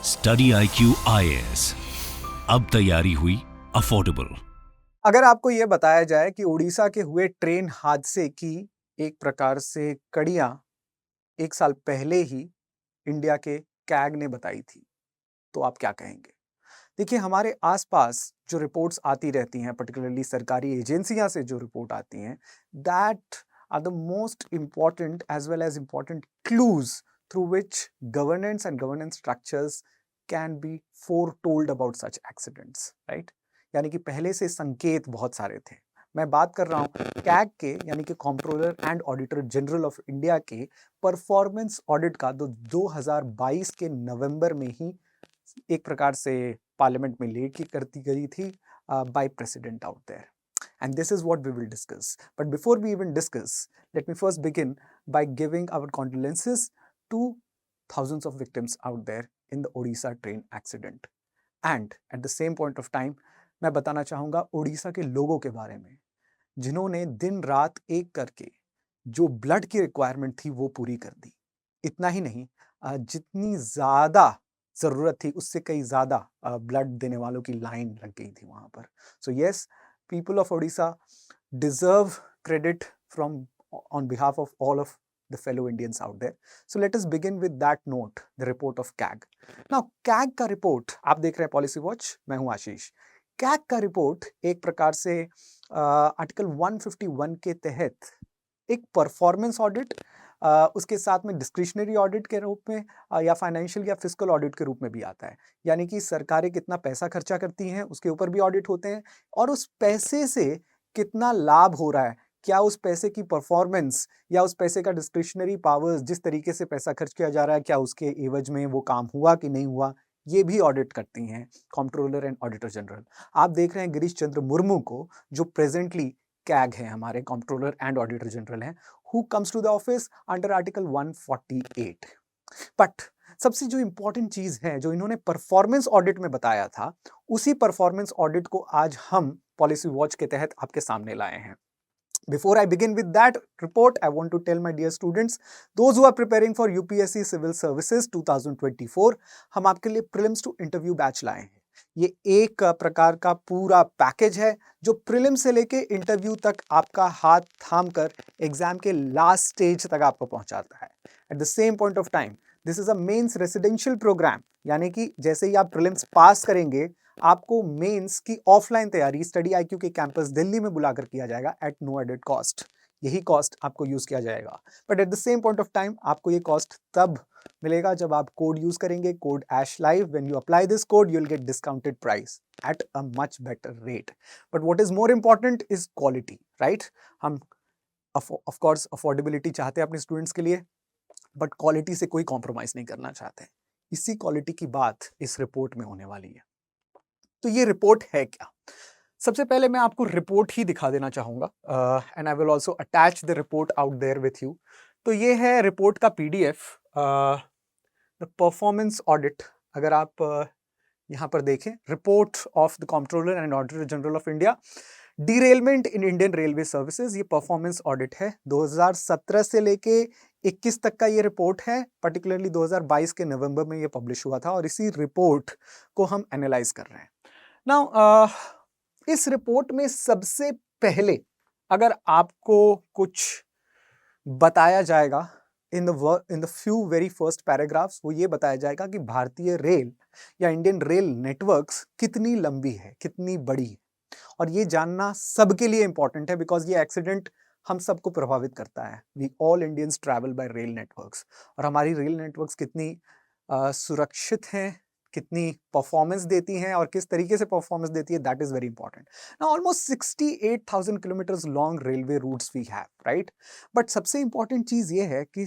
Study IQ IAS, अब तैयारी हुई अफोर्डेबल। अगर आपको ये बताया जाए कि उड़ीसा के हुए ट्रेन हादसे की एक प्रकार से कड़ियां 1 साल पहले ही इंडिया के कैग ने बताई थी, तो आप क्या कहेंगे? देखिए, हमारे आसपास जो रिपोर्ट्स आती रहती हैं, पर्टिकुलरली सरकारी एजेंसियां से जो रिपोर्ट आती हैं, that are the most important as well as important clues through which governance and governance structures can be foretold about such accidents, right? यानी कि पहले से संकेत बहुत सारे थे। मैं बात कर रहा हूं कैग के, यानी कि controller and auditor General of India के परफॉर्मेंस ऑडिट का 2022 के नवंबर में ही एक प्रकार से पार्लियामेंट में लेट की करती गई थी by president out there. And this is what we will discuss. But before we even discuss, let me first begin by giving our condolences to thousands of victims out there in the Odisha train accident. And at the same point of time, मैं बताना चाहूंगा उड़ीसा के लोगों के बारे में, जिन्होंने दिन रात एक करके जो ब्लड की रिक्वायरमेंट थी वो पूरी कर दी। इतना ही नहीं, जितनी ज्यादा जरूरत थी उससे कई ज्यादा ब्लड देने वालों की लाइन लग गई थी वहां पर। So yes, people of Odisha deserve credit from on behalf of all of the fellow Indians out there. So let us begin with that note, the report of CAG. Now, CAG का report आप देख रहे हैं policy watch, मैं हूं आशीष। CAG का report एक प्रकार से आर्टिकल 151 के तहत एक परफॉर्मेंस ऑडिट, उसके साथ में डिस्क्रिशनरी ऑडिट के रूप में या फाइनेंशियल या फिस्कल ऑडिट के रूप में भी आता है। यानी कि सरकारें कितना पैसा खर्चा करती हैं उसके ऊपर भी ऑडिट होते हैं, और उस पैसे से कितना लाभ हो रहा है, क्या उस पैसे की परफॉर्मेंस या उस पैसे का डिस्क्रिशनरी पावर्स, जिस तरीके से पैसा खर्च किया जा रहा है, क्या उसके एवज में वो काम हुआ कि नहीं हुआ, ये भी ऑडिट करती हैं कंट्रोलर एंड ऑडिटर जनरल। आप देख रहे हैं गिरीश चंद्र मुर्मू को, जो प्रेजेंटली कैग है, हमारे कंट्रोलर एंड ऑडिटर जनरल हैं, who comes to the office under article 148। But सबसे जो इंपॉर्टेंट चीज है जो इन्होंने परफॉर्मेंस ऑडिट में बताया था, उसी परफॉर्मेंस ऑडिट को आज हम पॉलिसी वॉच के तहत आपके सामने लाए हैं। Before I begin with that report, I want to tell my dear students, those who are preparing for UPSC Civil Services 2024, हम आपके लिए प्रीलिम्स टू इंटरव्यू बैच लाए हैं। ये एक प्रकार का पूरा पैकेज है जो प्रीलिम से लेके इंटरव्यू तक आपका हाथ थाम कर एग्जाम के लास्ट स्टेज तक आपको पहुंचाता है। At the same point of time, this is a mains residential programme, यानी कि जैसे ही आप प्रीलिम्स पास करेंगे, आपको मेंस की ऑफलाइन तैयारी स्टडी IQ के कैंपस दिल्ली में बुलाकर किया जाएगा एट नो एडेड कॉस्ट। यही कॉस्ट आपको यूज किया जाएगा, but at the same point of time आपको ये कॉस्ट तब मिलेगा जब आप कोड यूज करेंगे, code ASH Live। When you apply this code you will get discounted price at a much better rate. But what is more important is quality, right? हम of course affordability चाहते हैं अपने students के लिए, but quality से कोई compromise नहीं करना चाहते। इसी क्वालिटी की बात इस रिपोर्ट में होने वाली है। तो ये रिपोर्ट है क्या? सबसे पहले मैं आपको रिपोर्ट ही दिखा देना चाहूंगा, and I will also attach the report out there with you. तो ये है रिपोर्ट का PDF, द परफॉर्मेंस ऑडिट। अगर आप यहां पर देखें, report of the Controller and auditor General of India, derailment in Indian railway services, ये परफॉर्मेंस ऑडिट है। 2017 से लेके 21 तक का ये रिपोर्ट है। पर्टिकुलरली 2022 के नवंबर में ये पब्लिश हुआ था, और इसी रिपोर्ट को हम एनालाइज कर रहे हैं। नाउ इस रिपोर्ट में सबसे पहले अगर आपको कुछ बताया जाएगा in the few very first paragraphs, वो ये बताया जाएगा कि भारतीय रेल या इंडियन रेल नेटवर्क्स कितनी लंबी है, कितनी बड़ी है। और ये जानना सबके लिए इंपॉर्टेंट है, बिकॉज ये एक्सीडेंट हम सबको प्रभावित करता है। We all Indians travel by rail networks, और हमारी रेल नेटवर्क्स कितनी सुरक्षित हैं, कितनी परफॉर्मेंस देती हैं और किस तरीके से परफॉर्मेंस देती है, that is very important. Now almost 68,000 kilometres long railway routes we have, right? But सबसे इंपॉर्टेंट चीज ये है कि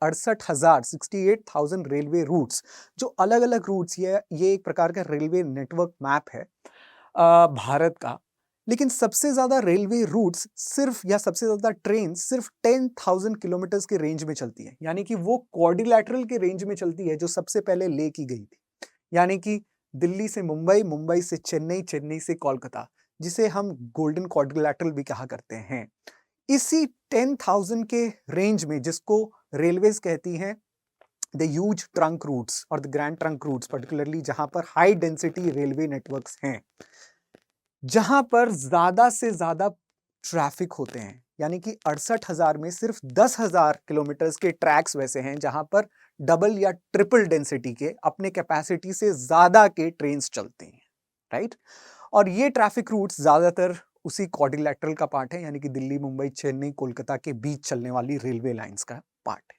68,000 रेलवे रूट्स, जो अलग अलग रूट्स, ये एक प्रकार का रेलवे नेटवर्क मैप है भारत का। लेकिन सबसे ज्यादा रेलवे रूट्स सिर्फ, या सबसे ज्यादा ट्रेन सिर्फ 10,000 किलोमीटर्स के रेंज में चलती है, यानी कि वो क्वाड्रिलैटरल के रेंज में चलती है जो सबसे पहले ले की गई थी। यानी कि दिल्ली से मुंबई, मुंबई से चेन्नई, चेन्नई से कोलकाता, जिसे हम गोल्डन क्वाड्रिलैटरल भी कहा करते हैं। इसी 10,000 के रेंज में, जिसको रेलवेज कहती हैं द ह्यूज ट्रंक रूट्स और the grand trunk routes, particularly जहां पर हाई डेंसिटी रेलवे नेटवर्क्स हैं, जहां पर ज्यादा से ज्यादा ट्रैफिक होते हैं, यानी कि 68,000 में सिर्फ 10,000 किलोमीटर के ट्रैक्स वैसे हैं जहां पर डबल या ट्रिपल डेंसिटी के, अपने कैपेसिटी से ज्यादा के ट्रेन्स चलते हैं, राइट। और ये ट्रैफिक रूट्स ज्यादातर उसी क्वाड्रिलैटरल का पार्ट है, यानी कि दिल्ली, मुंबई, चेन्नई, कोलकाता के बीच चलने वाली रेलवे लाइंस का पार्ट है।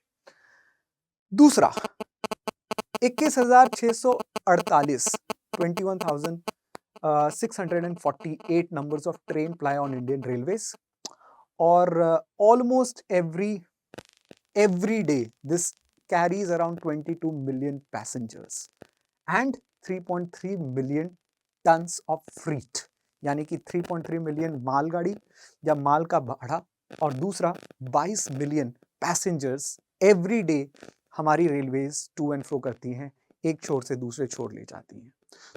दूसरा, 21,648 21,648 numbers of train ply on Indian Railways, or almost every day this carries around 22 million passengers and 3.3 million tons of freight, यानी कि 3.3 मिलियन मालगाड़ी या माल का भाड़ा, और दूसरा 22 मिलियन पैसेंजर्स एवरी डे हमारी रेलवेज टू एंड फ्रो करती हैं, एक छोर से दूसरे छोर ले जाती हैं।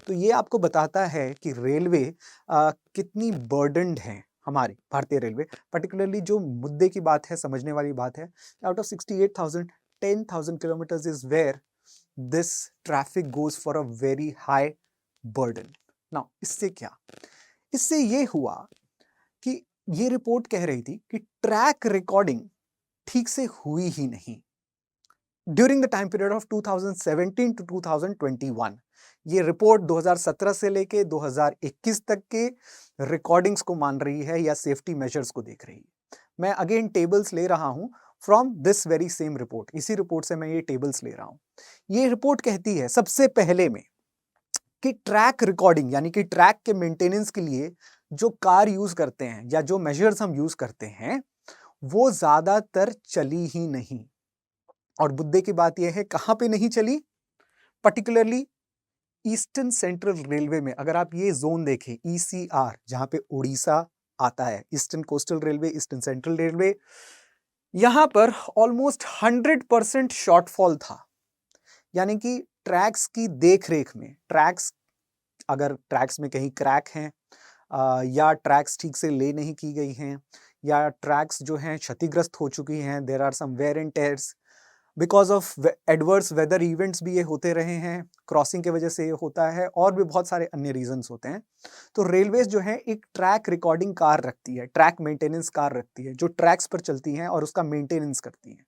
तो ये आपको बताता है कि रेलवे कितनी बर्डनड है, हमारी भारतीय रेलवे। पर्टिकुलरली जो मुद्दे की बात है, समझने वाली बात है, out of 68,000, 10,000 kilometres is where this traffic goes for a very high burden. Now इससे क्या, इससे ये हुआ कि ये रिपोर्ट कह रही थी कि ट्रैक रिकॉर्डिंग ठीक से हुई ही नहीं during the time period of 2017 to 2021। ये रिपोर्ट 2017 से लेके 2021 तक के रिकॉर्डिंग्स को मान रही है या सेफ्टी मेजर्स को देख रही है। मैं अगेन टेबल्स ले रहा हूं from this very same report, इसी रिपोर्ट से मैं ये टेबल्स ले रहा हूं। ये रिपोर्ट कहती है सबसे पहले में कि ट्रैक रिकॉर्डिंग, यानी कि ट्रैक के मेंटेनेंस के लिए जो कार यूज करते हैं या जो मेजर्स हम यूज करते हैं, वो ज्यादातर चली ही नहीं। और मुद्दे की बात यह है कहां पे नहीं चली, पर्टिकुलरली ईस्टर्न सेंट्रल रेलवे में। अगर आप ये जोन देखें, ECR, जहां पे उड़ीसा आता है, eastern coastal railway, eastern central railway, यहां पर ऑलमोस्ट 100% शॉर्टफॉल था। यानी कि ट्रैक्स की देखरेख में, अगर ट्रैक्स में कहीं क्रैक हैं या ट्रैक्स ठीक से ले नहीं की गई हैं, या ट्रैक्स जो हैं क्षतिग्रस्त हो चुकी हैं, there are some wear and tears because of adverse weather events भी ये होते रहे हैं, क्रॉसिंग की वजह से ये होता है, और भी बहुत सारे अन्य रीजंस होते हैं। तो रेलवेज जो है एक ट्रैक रिकॉर्डिंग कार रखती है, ट्रैक मेंटेनेंस कार रखती है, जो ट्रैक्स पर चलती हैं और उसका मेंटेनेंस करती हैं।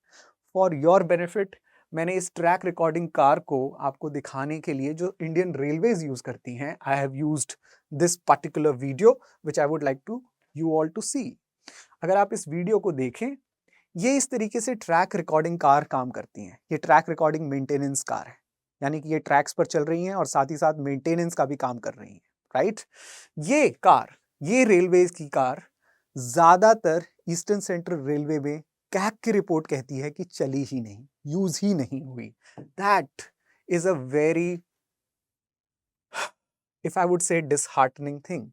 फॉर योर बेनिफिट, मैंने इस ट्रैक रिकॉर्डिंग कार को आपको दिखाने के लिए जो इंडियन रेलवेज यूज करती हैं, I have used this particular video which I would like to you all to see. अगर आप इस वीडियो को देखें, ये इस तरीके से ट्रैक रिकॉर्डिंग कार काम करती हैं। ये ट्रैक रिकॉर्डिंग मेंटेनेंस कार है, यानी कि ये ट्रैक्स पर चल रही हैं और साथ ही साथ मेंटेनेंस का भी काम कर रही हैं, राइट। ये कार, ये रेलवेज की कार ज्यादातर ईस्टर्न सेंट्रल रेलवे में कैग की रिपोर्ट कहती है कि चली ही नहीं, यूज ही नहीं हुई। That is a very, if I would say, disheartening thing.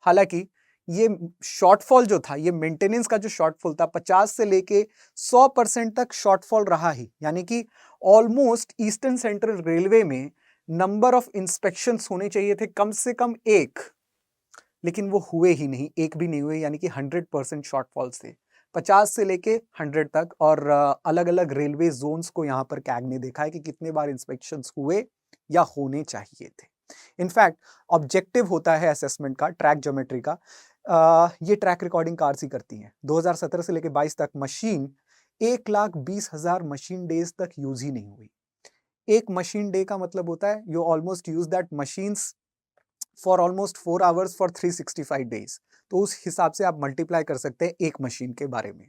हालांकि ये शॉर्टफॉल जो था, ये मेंटेनेंस का जो शॉर्टफॉल था, 50 से लेके 100% तक शॉर्टफॉल रहा ही। यानी कि ऑलमोस्ट ईस्टर्न सेंट्रल रेलवे में नंबर ऑफ इंस्पेक्शंस होने चाहिए थे कम से कम एक, लेकिन वो हुए ही नहीं, एक भी नहीं हुए। यानी कि 100% शॉर्टफॉल्स थे 50 से लेके 100 तक। और अलग अलग रेलवे जोन्स को यहाँ पर कैग ने देखा है कि कितने बार इंस्पेक्शंस हुए या होने चाहिए थे। इनफैक्ट ऑब्जेक्टिव होता है असेसमेंट का, ट्रैक ज्योमेट्री का, ये ट्रैक रिकॉर्डिंग कार्स ही करती हैं। 2017 से लेके 22 तक मशीन 1,20,000 मशीन डेज तक यूज ही नहीं हुई। एक मशीन डे का मतलब होता है you almost use that machines for almost 4 hours for 365 days. तो उस हिसाब से आप मल्टीप्लाई कर सकते हैं एक मशीन के बारे में।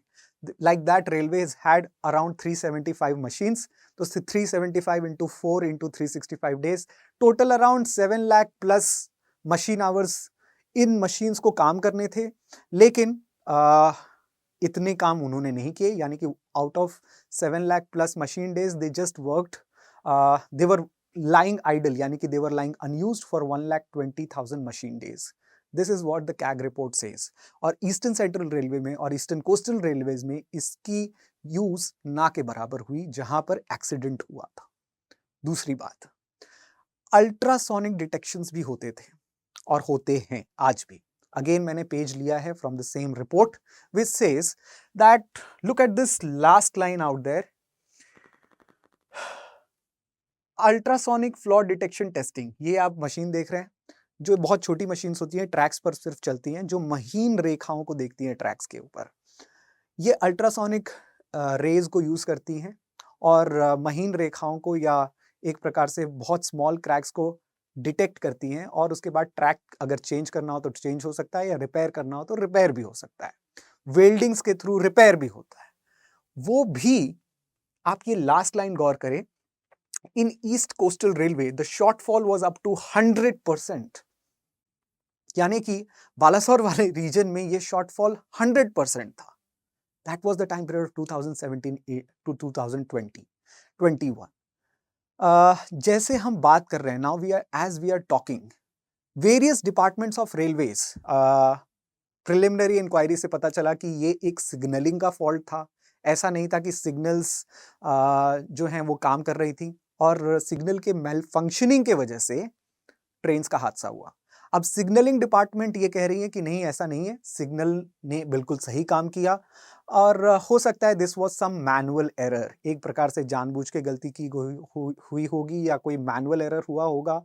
Like that railways had around 375 machines, तो 375 into 4 into 365 days, total around 7 lakh plus machine hours in machines को काम करने थे। लेकिन इतने काम उन्होंने नहीं किए, यानी कि out of 7 lakh plus machine days they just worked, they were lying idle, यानी कि they were lying unused for 1,20,000 machine days. This is what the CAG report says. और ईस्टर्न सेंट्रल रेलवे में और ईस्टर्न कोस्टल रेलवेज में इसकी use ना के बराबर हुई, जहां पर एक्सीडेंट हुआ था। दूसरी बात, अल्ट्रासोनिक डिटेक्शंस भी होते थे और होते हैं आज भी। अगेन मैंने पेज लिया है from the same report which says that, look at this last line out there, ultrasonic flaw detection testing, ये आप मशीन देख रहे हैं जो बहुत छोटी मशीन्स होती हैं, ट्रैक्स पर सिर्फ चलती हैं, जो महीन रेखाओं को देखती हैं ट्रैक्स के ऊपर। ये अल्ट्रासोनिक रेज को यूज करती हैं और महीन रेखाओं को या एक प्रकार से बहुत स्मॉल क्रैक्स को डिटेक्ट करती हैं और उसके बाद ट्रैक अगर चेंज करना हो तो चेंज हो सकता है या रिपेयर करना हो तो रिपेयर भी हो सकता है। वेल्डिंग्स के थ्रू रिपेयर भी होता है। वो भी आप ये लास्ट लाइन गौर करें, in East Coast Railway the shortfall was up to 100%, यानी कि बालासोर वाले रीजन में ये शॉर्टफॉल 100% था। That was the time period 2017 to 2021। जैसे हम बात कर रहे हैं, now we are talking, various departments of railways, preliminary inquiry से पता चला कि ये एक सिग्नलिंग का फॉल्ट था। ऐसा नहीं था कि सिग्नल्स जो हैं वो काम कर रही थी और सिग्नल के मेल फंक्शनिंग के वजह से ट्रेन्स का हादसा हुआ। अब सिग्नलिंग डिपार्टमेंट ये कह रही है कि नहीं, ऐसा नहीं है, सिग्नल ने बिल्कुल सही काम किया और हो सकता है this was some manual error, एक प्रकार से जानबूझ के गलती की हुई होगी या कोई मैनुअल एरर हुआ होगा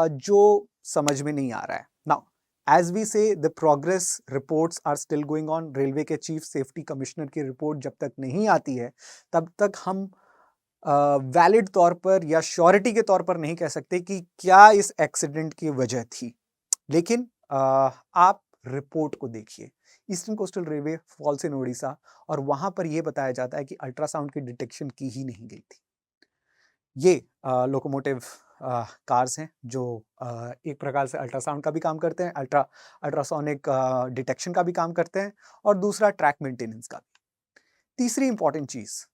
जो समझ में नहीं आ रहा है। Now as we say the progress reports are still going on. Railway के चीफ सेफ्टी कमिश्नर की रिपोर्ट जब तक नहीं आती है तब तक हम वैलिड तौर पर या श्योरिटी के तौर पर नहीं कह सकते कि क्या इस एक्सीडेंट की वजह थी। लेकिन आप रिपोर्ट को देखिए, eastern coastal railway falls in Odisha, और वहां पर यह बताया जाता है कि अल्ट्रासाउंड की डिटेक्शन की ही नहीं गई थी। ये लोकोमोटिव कार्स हैं जो एक प्रकार से अल्ट्रासाउंड का भी काम करते हैं, अल्ट्रासोनिक डिटेक्शन का भी काम करते हैं, और दूसरा ट्रैक मेंटेनेंस का भी। तीसरी इंपॉर्टेंट चीज,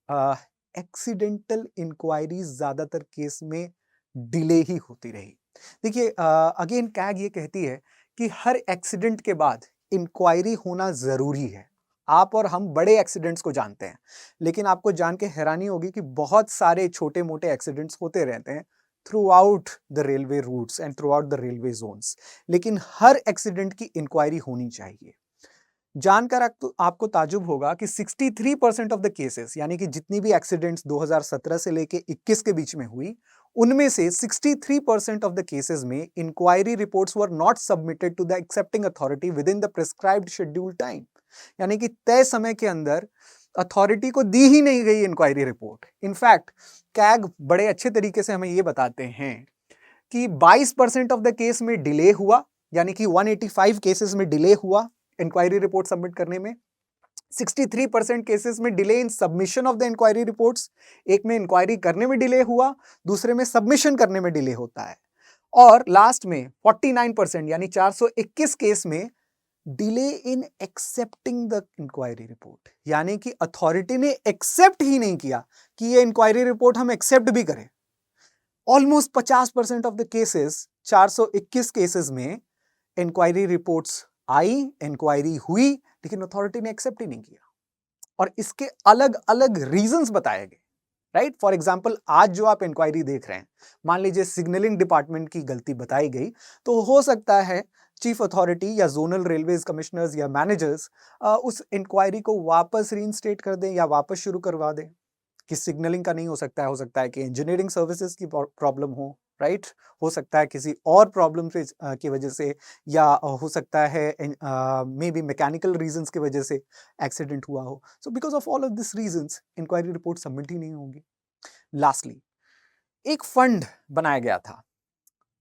एक्सीडेंटल इंक्वायरीज ज्यादातर केस में डिले ही होती रही। देखिए, अगेन कैग ये कहती है कि हर एक्सीडेंट के बाद इंक्वायरी होना जरूरी है। आप और हम बड़े एक्सीडेंट्स को जानते हैं, लेकिन आपको जान के हैरानी होगी कि बहुत सारे छोटे मोटे एक्सीडेंट्स होते रहते हैं throughout the railway routes and throughout the railway zones, लेकिन हर एक्सीडेंट की इंक्वायरी होनी चाहिए। जानकर आपको ताजुब होगा कि 63% ऑफ द केसेस, यानी कि जितनी भी एक्सीडेंट्स 2017 से लेके 21 के बीच में हुई, उनमें से 63% ऑफ द केसेस में inquiry reports were not submitted to the accepting authority within the prescribed schedule time, यानी कि तय समय के अंदर अथॉरिटी को दी ही नहीं गई इंक्वायरी रिपोर्ट। इनफैक्ट कैग बड़े अच्छे तरीके से हमें यह बताते हैं कि 22% ऑफ द केस में डिले हुआ, यानी कि 185 केसेस में डिले हुआ इंक्वायरी रिपोर्ट सबमिट करने में। 63% केसेस में delay in submission of the inquiry reports, एक में इंक्वायरी करने में डिले हुआ, दूसरे में सबमिशन करने में डिले होता है। और लास्ट में 49% यानी 421 केस में delay in accepting the inquiry report, यानी कि अथॉरिटी ने एक्सेप्ट ही नहीं किया कि ये इंक्वायरी रिपोर्ट हम एक्सेप्ट भी करें। Almost 50% of the cases, 421 cases में इंक्वायरी रिपोर्ट्स आई, इंक्वायरी हुई, लेकिन अथॉरिटी ने एक्सेप्ट ही नहीं किया और इसके अलग अलग रीजंस बताए गए। राइट, फॉर एग्जांपल आज जो आप इंक्वायरी देख रहे हैं, मान लीजिए सिग्नलिंग डिपार्टमेंट की गलती बताई गई, तो हो सकता है चीफ अथॉरिटी या जोनल रेलवेज कमिश्नर्स या मैनेजर्स उस इंक्वायरी को वापस रीइंस्टेट कर दें या वापस शुरू करवा दें। कि सिग्नलिंग का नहीं हो सकता है कि इंजीनियरिंग सर्विसेज की प्रॉब्लम हो, राइट, हो सकता है किसी और प्रॉब्लम की वजह से, या हो सकता है मे बी मैकेनिकल रीजंस की वजह से एक्सीडेंट हुआ हो। So because of all of this reasons inquiry report submit ही नहीं होंगी। लास्टली, एक फंड बनाया गया था,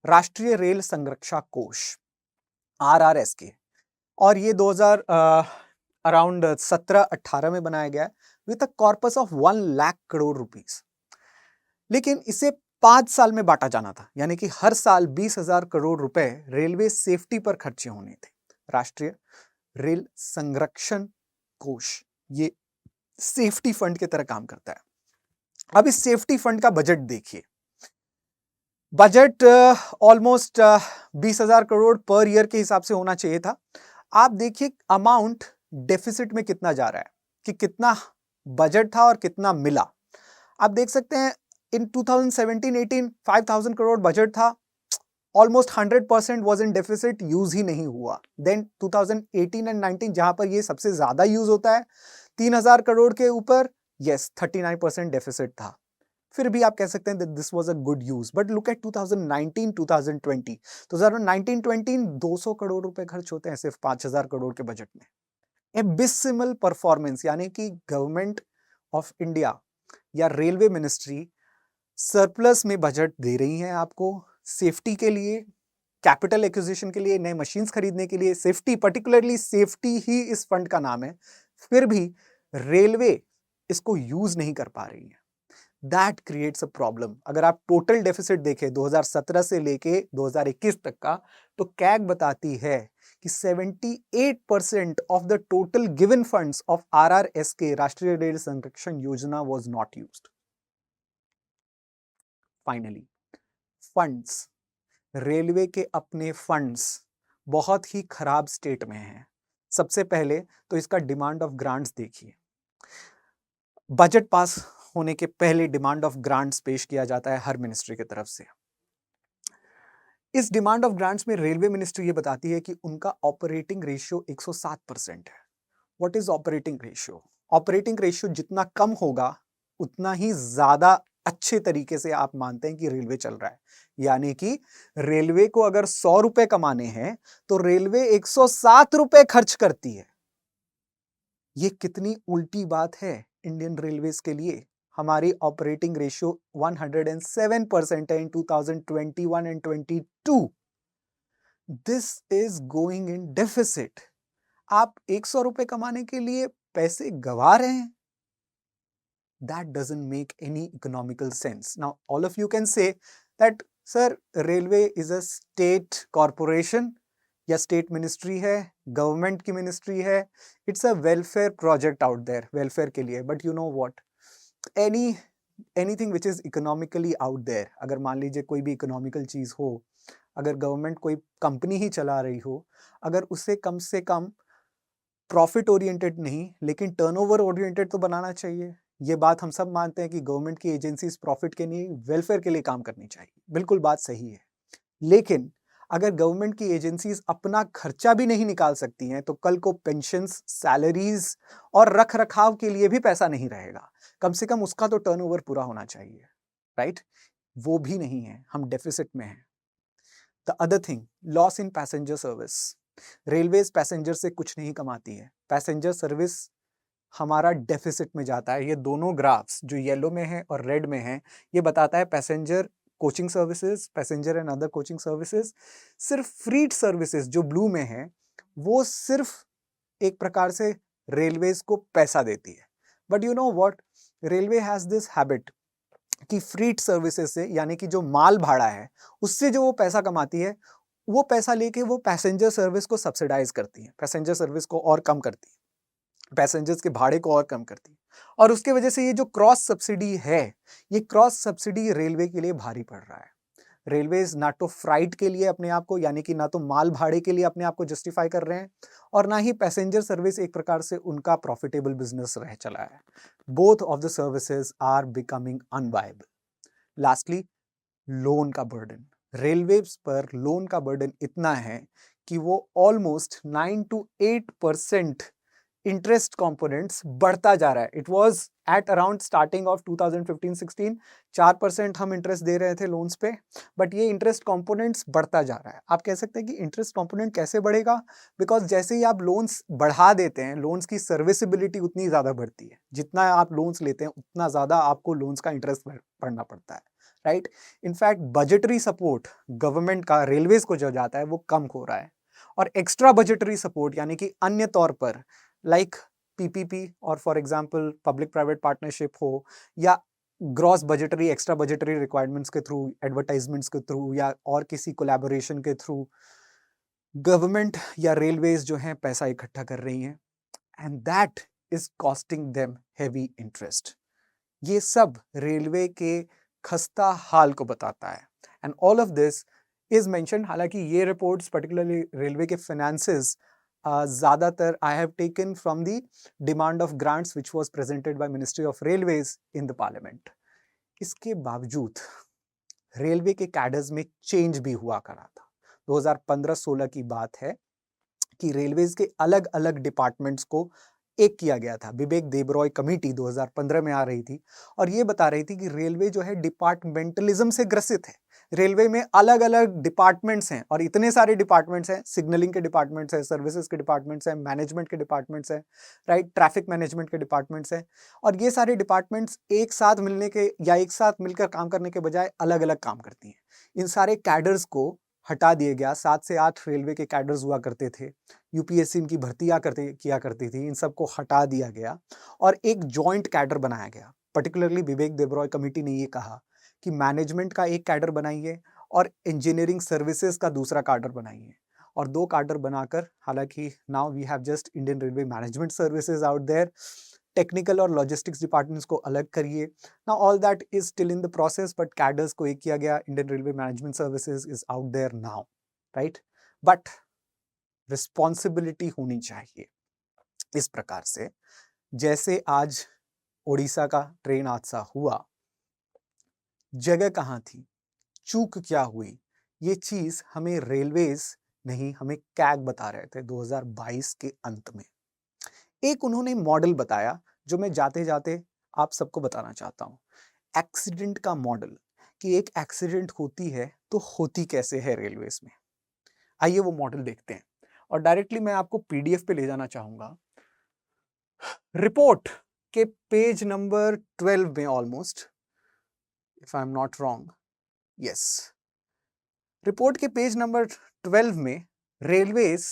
राष्ट्रीय रेल संरक्षा कोष, RRSK, और ये 2000 अराउंड 17-18 में बनाया गया है with a corpus of 1 lakh crore rupees. लेकिन इसे 5 साल में बांटा जाना था, यानी कि हर साल 20,000 करोड़ रुपए रेलवे सेफ्टी पर खर्चे होने थे। राष्ट्रीय रेल संरक्षण कोष ये सेफ्टी फंड की तरह काम करता है। अब इस सेफ्टी फंड का बजट देखिए, budget almost 20,000 crore per year के हिसाब से होना चाहिए था। आप देखिए अमाउंट डेफिसिट में कितना जा रहा है, कि कितना बजट था और कितना मिला। आप देख सकते हैं इन 2017-18 5,000 करोड़ बजट था, almost 100% was in deficit, use ही नहीं हुआ। देन 2018 एंड 19 जहां पर ये सबसे ज्यादा यूज होता है, 3,000 करोड़ के ऊपर, यस 39% डेफिसिट था। फिर भी आप कह सकते हैं that this was a good use. But look at 2019, 2020. 2019-20 200 crore रुपए खर्च होते हैं सिर्फ 5,000 करोड़ के बजट में. एबिसिमल परफॉर्मेंस, यानी कि गवर्नमेंट ऑफ इंडिया या रेलवे मिनिस्ट्री सरप्लस में बजट दे रही है आपको सेफ्टी के लिए, कैपिटल एक्विजिशन के लिए, नए मशीन्स खरीदने के लिए. सेफ्टी, पर्टिकुलरली सेफ्टी ही इस फंड का नाम है. फिर भी रेलवे इसको यूज नहीं कर पा रही है. That creates a problem. अगर आप टोटल डेफिसिट देखें 2017 से लेके 2021 तक का, तो कैग बताती है कि 78% of the total given funds of RRSK, राष्ट्रीय रेल संरक्षण योजना, was not used. Finally funds, railway के अपने फंड्स बहुत ही खराब स्टेट में हैं. सबसे पहले तो इसका डिमांड ऑफ ग्रांट्स देखिए. बजट पास होने के पहले डिमांड ऑफ ग्रांट्स पेश किया जाता है हर मिनिस्ट्री की तरफ से. इस डिमांड ऑफ ग्रांट्स में रेलवे मिनिस्ट्री ये बताती है कि उनका ऑपरेटिंग रेशियो 107% है. What is operating ratio? Operating ratio जितना कम होगा उतना ही ज्यादा अच्छे तरीके से आप मानते हैं कि रेलवे चल रहा है. यानी कि रेलवे को अगर 100 रुपए कमाने हैं तो रेलवे 107 रुपए खर्च करती है. ये कितनी उल्टी बात है इंडियन रेलवेज के लिए. हमारी ऑपरेटिंग रेशियो 107% है इन 2021 and 22. This is going in deficit. आप 100 रुपए कमाने के लिए पैसे गवा रहे हैं. That doesn't make any economical sense. Now, all of you can say that, sir, railway is a state corporation या state ministry है, government की ministry है. It's a welfare project out there, welfare के लिए. But you know what? Anything which is economically out there, अगर मान लीजिए कोई भी economical चीज हो, अगर government कोई company ही चला रही हो, अगर उसे कम से कम प्रॉफिट ओरिएंटेड नहीं लेकिन टर्नओवर ओरिएंटेड तो बनाना चाहिए. ये बात हम सब मानते हैं कि गवर्नमेंट की एजेंसीज प्रॉफिट के नहीं, वेलफेयर के लिए काम करनी चाहिए. बिल्कुल बात सही है. लेकिन अगर गवर्नमेंट की एजेंसीज अपना खर्चा भी नहीं निकाल सकती हैं तो कल को पेंशन्स, सैलरीज और रख रखाव के लिए भी पैसा नहीं रहेगा. कम से कम उसका तो टर्नओवर पूरा होना चाहिए, राइट? वो भी नहीं है, हम डेफिसिट में हैं. The other thing, loss in passenger service. Railways passenger से कुछ नहीं कमाती है. पैसेंजर सर्विस हमारा डेफिसिट में जाता है. ये दोनों ग्राफ्स जो येलो में है और रेड में है, ये बताता है passenger coaching services, passenger and other coaching services. सिर्फ फ्रीट सर्विसेज जो ब्लू में है, वो सिर्फ एक प्रकार से रेलवेज को पैसा देती है. But you know what, railway has this habit कि फ्रीट सर्विसेज से, यानी कि जो माल भाड़ा है, उससे जो वो पैसा कमाती है, वो पैसा लेके वो पैसेंजर सर्विस को सब्सिडाइज करती है, पैसेंजर सर्विस को और कम करती है, पैसेंजर्स के भाड़े को और कम करती है. और उसके वजह से ये जो क्रॉस सब्सिडी है, ये क्रॉस सब्सिडी रेलवे के लिए भारी पड़ रहा है. रेलवेज ना तो फ्राइट के लिए अपने आप को, यानी कि ना तो माल भाड़े के लिए अपने आप को जस्टिफाई कर रहे हैं, और ना ही पैसेंजर सर्विस एक प्रकार से उनका प्रॉफिटेबल बिजनेस रह चला है. Both of the services are becoming unviable. Lastly, loan का बर्डन. रेलवेज पर लोन का बर्डन इतना है कि वो ऑलमोस्ट 9 to 8% इंटरेस्ट कंपोनेंट्स बढ़ता जा रहा है. It was at around starting of 2015-16 4% हम इंटरेस्ट दे रहे थे लोन्स पे, बट ये इंटरेस्ट कंपोनेंट्स बढ़ता जा रहा है. आप कह सकते हैं कि इंटरेस्ट कंपोनेंट कैसे बढ़ेगा? बिकॉज जैसे ही आप लोन्स बढ़ा देते हैं, लोन्स की सर्विसिबिलिटी उतनी ज्यादा बढ़ती है. जितना आप लोन्स लेते हैं उतना ज्यादा आपको लोन्स का इंटरेस्ट भरना पड़ता है, right? In fact budgetary support government का रेलवेज को जो जाता है वो कम हो रहा है, और एक्स्ट्रा बजटरी सपोर्ट यानी कि अन्य तौर पर लाइक PPP और for example public private partnership हो, या gross budgetary, extra budgetary requirements के थ्रू, एडवर्टाइजमेंट्स के थ्रू, या और किसी कोलैबोरेशन के थ्रू गवर्नमेंट या रेलवेज जो हैं पैसा इकट्ठा कर रही हैं, and that is costing them heavy interest. ये सब रेलवे के खस्ता हाल को बताता है. And all of this is mention. हालांकि ये रिपोर्ट्स पर्टिकुलरली रेलवे के फाइनेंसेस ज़्यादातर I have taken from the demand of grants which was presented by ministry of railways in the parliament. इसके बावजूद रेलवे के कैडर्स में चेंज भी हुआ करा था. 2015-16 की बात है कि रेलवेज के अलग अलग डिपार्टमेंट्स को एक किया गया था। विवेक देबरॉय कमेटी 2015 में आ रही थी और ये बता रही थी कि रेलवे जो है डिपार्टमेंटलिज्म से ग्रसित है। रेलवे में अलग अलग डिपार्टमेंट्स हैं और इतने सारे डिपार्टमेंट्स हैं, सिग्नलिंग के डिपार्टमेंट्स हैं, सर्विसेज के डिपार्टमेंट्स हैं, मैनेजमेंट के डिपार्टमेंट्स हैं, राइट, ट्रैफिक मैनेजमेंट के डिपार्टमेंट्स हैं। और ये सारे डिपार्टमेंट्स एक साथ मिलने के या एक साथ मिलकर काम करने के बजाय अलग अलग काम करती हैं। इन सारे कैडर्स को हटा दिया गया। 7 से 8 रेलवे के कैडर्स हुआ करते थे, यूपीएससी इनकी भर्तियां किया करती थी, इन सबको हटा दिया गया और एक जॉइंट कैडर बनाया गया। पर्टिकुलरली विवेक देबरॉय कमेटी ने ये कहा कि मैनेजमेंट का एक कैडर बनाइए और इंजीनियरिंग सर्विसेज का दूसरा कैडर बनाइए और 2 कैडर बनाकर, हालांकि now we have just Indian railway management services out there, technical और लॉजिस्टिक्स डिपार्टमेंट्स को अलग करिए। Now all that is still in the process, but cadres को एक किया गया। Indian railway management services is out there now, right. But responsibility होनी चाहिए इस प्रकार से, जैसे आज ओडिशा का ट्रेन हादसा हुआ, जगह कहां थी, चूक क्या हुई, ये चीज हमें रेलवेज नहीं, हमें कैग बता रहे थे 2022 के अंत में। एक उन्होंने मॉडल बताया जो मैं जाते जाते आप सबको बताना चाहता हूं। एक्सीडेंट का मॉडल, कि एक एक्सीडेंट होती है तो होती कैसे है रेलवेज में। आइए वो मॉडल देखते हैं और डायरेक्टली मैं आपको पीडीएफ पे ले जाना चाहूंगा। रिपोर्ट के पेज नंबर 12 में, almost, if I am not wrong, yes, report के पेज नंबर 12 में रेलवेज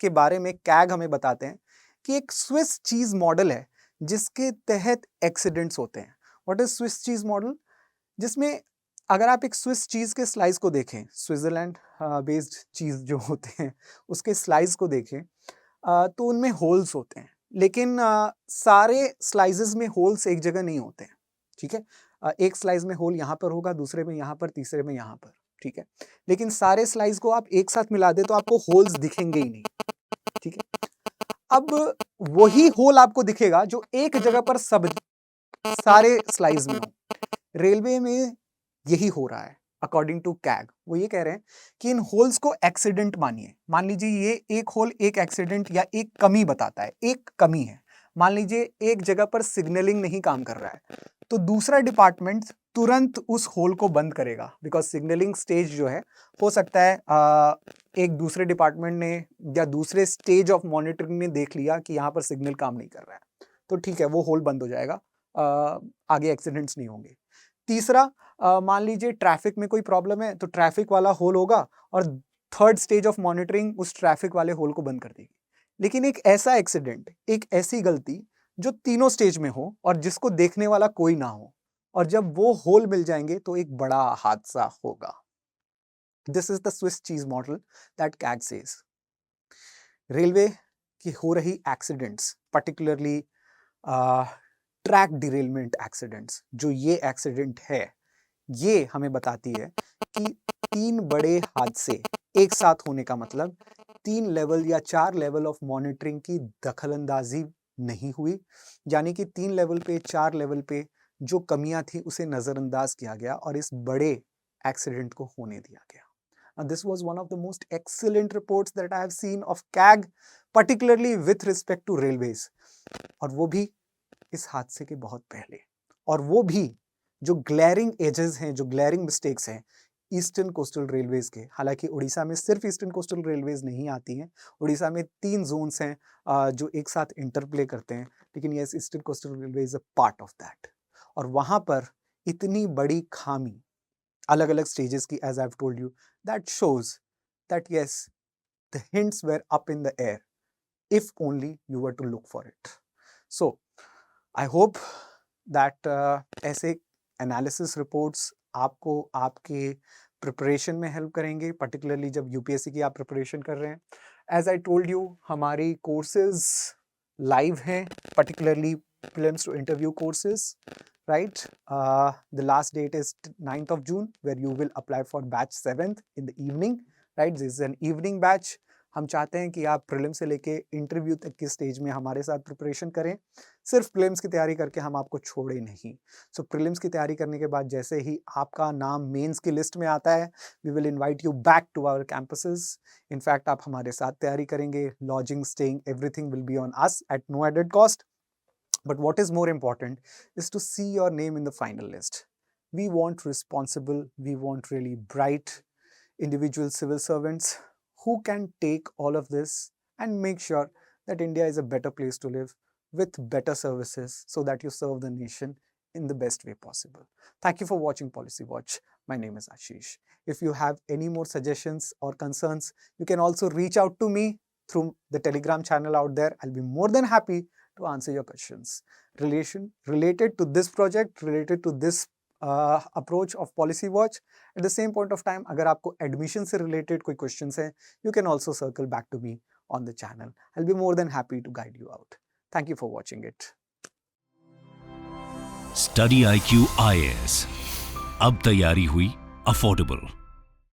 के बारे में कैग हमें बताते हैं कि एक स्विस चीज मॉडल है जिसके तहत एक्सीडेंट्स होते हैं। What is Swiss cheese model? जिसमें अगर आप एक स्विस चीज के स्लाइस को देखें, स्विट्जरलैंड बेस्ड चीज जो होते हैं उसके स्लाइस को देखें, तो उनमें होल्स होते हैं, लेकिन सारे स्लाइसेस में होल्स एक जगह नहीं होते हैं, ठीक है। एक स्लाइस में होल यहाँ पर होगा, दूसरे में यहाँ पर, तीसरे में यहाँ पर, ठीक है। लेकिन सारे स्लाइस को आप एक साथ मिला दे तो आपको होल्स दिखेंगे ही नहीं, ठीक है। अब वही होल आपको दिखेगा जो एक जगह पर सब सारे स्लाइस में हो। रेलवे में यही हो रहा है अकॉर्डिंग टू कैग। वो ये कह रहे हैं कि इन होल्स को एक्सीडेंट मानिए। मान लीजिए ये एक होल एक एक्सीडेंट या एक कमी बताता है, एक कमी है। मान लीजिए एक जगह पर सिग्नलिंग नहीं काम कर रहा है, तो दूसरा डिपार्टमेंट तुरंत उस होल को बंद करेगा, बिकॉज सिग्नलिंग स्टेज जो है, हो सकता है एक दूसरे डिपार्टमेंट ने या दूसरे स्टेज ऑफ मॉनिटरिंग ने देख लिया कि यहाँ पर सिग्नल काम नहीं कर रहा है, तो ठीक है, वो होल बंद हो जाएगा, आगे एक्सीडेंट्स नहीं होंगे। तीसरा, मान लीजिए ट्रैफिक में कोई प्रॉब्लम है तो ट्रैफिक वाला होल होगा और थर्ड स्टेज ऑफ मॉनिटरिंग उस ट्रैफिक वाले होल को बंद कर देगी। लेकिन एक ऐसा एक्सीडेंट, एक ऐसी गलती जो तीनों स्टेज में हो और जिसको देखने वाला कोई ना हो, और जब वो होल मिल जाएंगे तो एक बड़ा हादसा होगा। This is the Swiss cheese model that CAG says. Railway की हो रही accidents, particularly track derailment accidents, जो ये एक्सीडेंट है, ये हमें बताती है कि 3 बड़े हादसे एक साथ होने का मतलब 3 लेवल या 4 लेवल ऑफ मॉनिटरिंग की दखलंदाजी नहीं हुई, यानी कि 3 लेवल पे, 4 लेवल पे जो कमियां थी उसे नजरअंदाज किया गया और इस बड़े एक्सीडेंट को होने दिया गया। This was one of the most excellent reports that I have seen of CAG, particularly with respect to railways, और वो भी इस हादसे के बहुत पहले, और वो भी जो ग्लेरिंग एजेस हैं, जो ग्लेरिंग मिस्टेक्स हैं ईस्टर्न कोस्टल रेलवेज के। हालांकि उड़ीसा में सिर्फ ईस्टर्न कोस्टल रेलवेज नहीं आती हैं, उड़ीसा में 3 जोन्स हैं जो एक साथ इंटरप्ले करते हैं, लेकिन yes, eastern coastal railway is a part of that. और वहां पर इतनी बड़ी खामी अलग अलग स्टेजेस की, as I have told you, that shows that yes, the hints were up in the air if only you were to look for it. So I hope that ऐसे एनालिसिस रिपोर्ट्स आपको आपके preparation में help करेंगे, particularly जब UPSC की आप preparation कर रहे हैं। एज आई टोल्ड यू, हमारी कोर्सेज लाइव हैं, particularly prelims to interview courses, right? The last date is 9th of June, where you will apply for batch 7th in the evening, right? This is an evening batch. हम चाहते हैं कि आप prelim से लेके interview तक की stage में हमारे साथ प्रिपरेशन करें। सिर्फ प्रीलिम्स की तैयारी करके हम आपको छोड़े नहीं। सो प्रीलिम्स की तैयारी करने के बाद जैसे ही आपका नाम मेंस की लिस्ट में आता है, we will invite you back to our campuses. In fact आप हमारे साथ तैयारी करेंगे, lodging, staying, everything will be on us at no added cost. But what is more important is to see your name in the final list. We want responsible, we want really bright individual civil servants who can take all of this and make sure that India is a better place to live with better services so that you serve the nation in the best way possible. Thank you for watching Policy Watch. My name is Ashish. If you have any more suggestions or concerns, you can also reach out to me through the Telegram channel out there. I'll be more than happy to answer your questions related to this project, related to this approach of Policy Watch. At the same point of time, अगर आपको admission से related कोई questions हैं, you can also circle back to me on the channel. I'll be more than happy to guide you out. Thank you for watching it. Study IQ IAS, अब तैयारी हुई affordable.